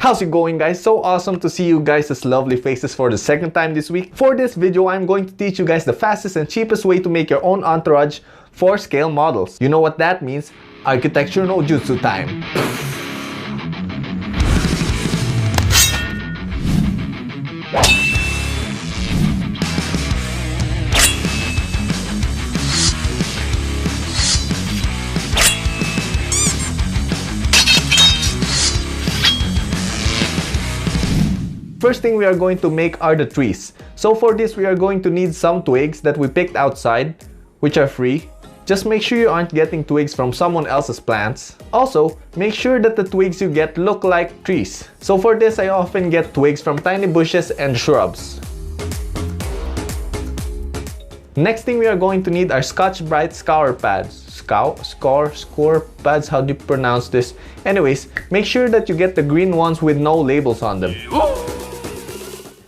How's it going, guys? So awesome to see you guys' lovely faces for the second time this week. For this video, I'm going to teach you guys the fastest and cheapest way to make your own entourage for scale models. You know what that means? Architecture no jutsu time. First thing we are going to make are the trees. So for this, we are going to need some twigs that we picked outside, which are free. Just make sure you aren't getting twigs from someone else's plants. Also, make sure that the twigs you get look like trees. So for this, I often get twigs from tiny bushes and shrubs. Next thing we are going to need are Scotch-Brite scour pads. Scour pads, how do you pronounce this? Anyways, make sure that you get the green ones with no labels on them.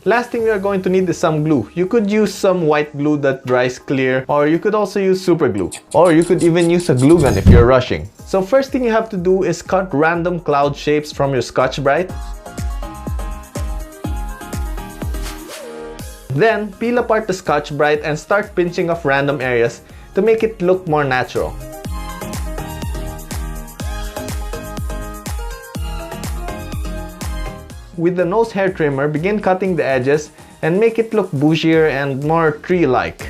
Last thing we are going to need is some glue. You could use some white glue that dries clear, or you could also use super glue. Or you could even use a glue gun if you're rushing. So first thing you have to do is cut random cloud shapes from your Scotch-Brite. Then peel apart the Scotch-Brite and start pinching off random areas to make it look more natural. With the nose hair trimmer, begin cutting the edges and make it look bushier and more tree-like.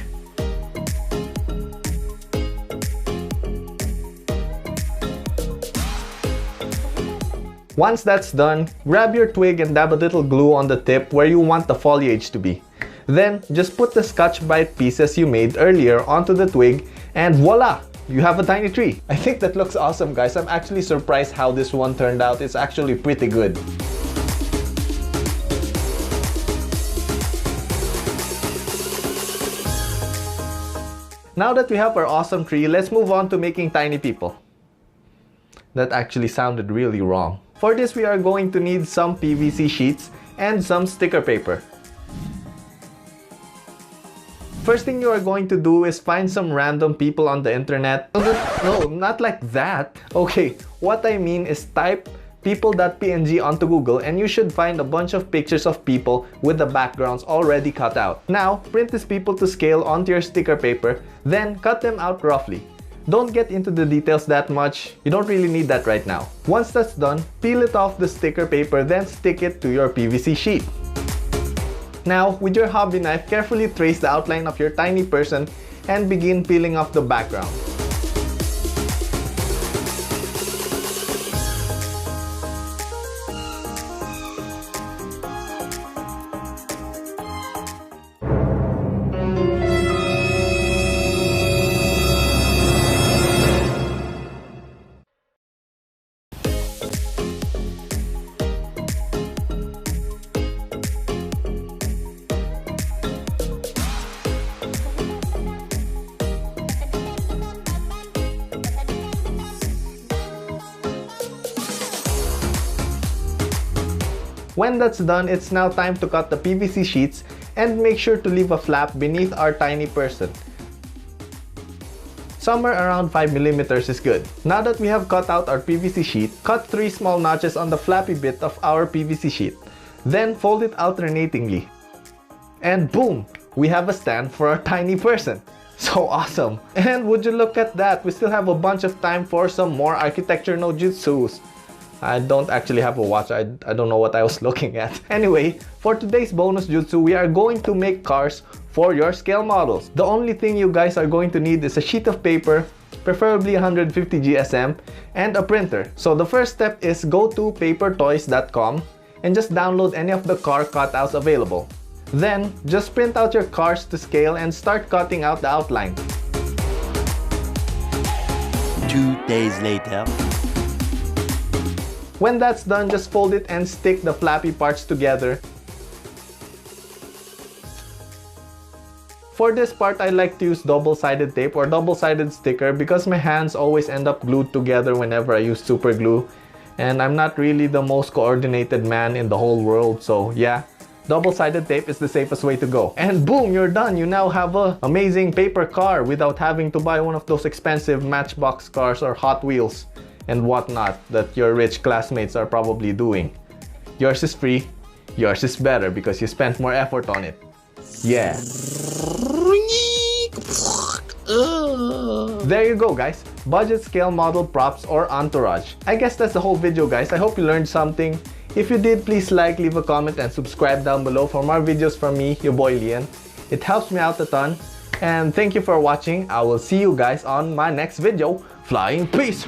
Once that's done, grab your twig and dab a little glue on the tip where you want the foliage to be. Then, just put the Scotch-Brite pieces you made earlier onto the twig and voila! You have a tiny tree. I think that looks awesome, guys. I'm actually surprised how this one turned out. It's actually pretty good. Now that we have our awesome tree, let's move on to making tiny people. That actually sounded really wrong. For this, we are going to need some PVC sheets and some sticker paper. First thing you are going to do is find some random people on the internet. No, not like that. Okay, what I mean is type people.png onto Google and you should find a bunch of pictures of people with the backgrounds already cut out. Now, print these people to scale onto your sticker paper, then cut them out roughly. Don't get into the details that much, you don't really need that right now. Once that's done, peel it off the sticker paper, then stick it to your PVC sheet. Now, with your hobby knife, carefully trace the outline of your tiny person and begin peeling off the background. When that's done, it's now time to cut the PVC sheets and make sure to leave a flap beneath our tiny person. Somewhere around 5mm is good. Now that we have cut out our PVC sheet, cut 3 small notches on the flappy bit of our PVC sheet. Then fold it alternatingly. And boom! We have a stand for our tiny person. So awesome! And would you look at that, we still have a bunch of time for some more architecture no jutsus. I don't actually have a watch, I don't know what I was looking at. Anyway, for today's bonus jutsu, we are going to make cars for your scale models. The only thing you guys are going to need is a sheet of paper, preferably 150 GSM, and a printer. So the first step is go to papertoys.com and just download any of the car cutouts available. Then, just print out your cars to scale and start cutting out the outline. 2 days later. When that's done, just fold it and stick the flappy parts together. For this part, I like to use double-sided tape or double-sided sticker because my hands always end up glued together whenever I use super glue. And I'm not really the most coordinated man in the whole world, so yeah. Double-sided tape is the safest way to go. And boom, you're done! You now have an amazing paper car without having to buy one of those expensive Matchbox cars or Hot Wheels and whatnot that your rich classmates are probably doing. Yours is free. Yours is better because you spent more effort on it. Yeah. There you go, guys. Budget scale model props or entourage. I guess that's the whole video, guys. I hope you learned something. If you did, please like, leave a comment, and subscribe down below for more videos from me, your boy Lian. It helps me out a ton. And thank you for watching. I will see you guys on my next video. Flying peace!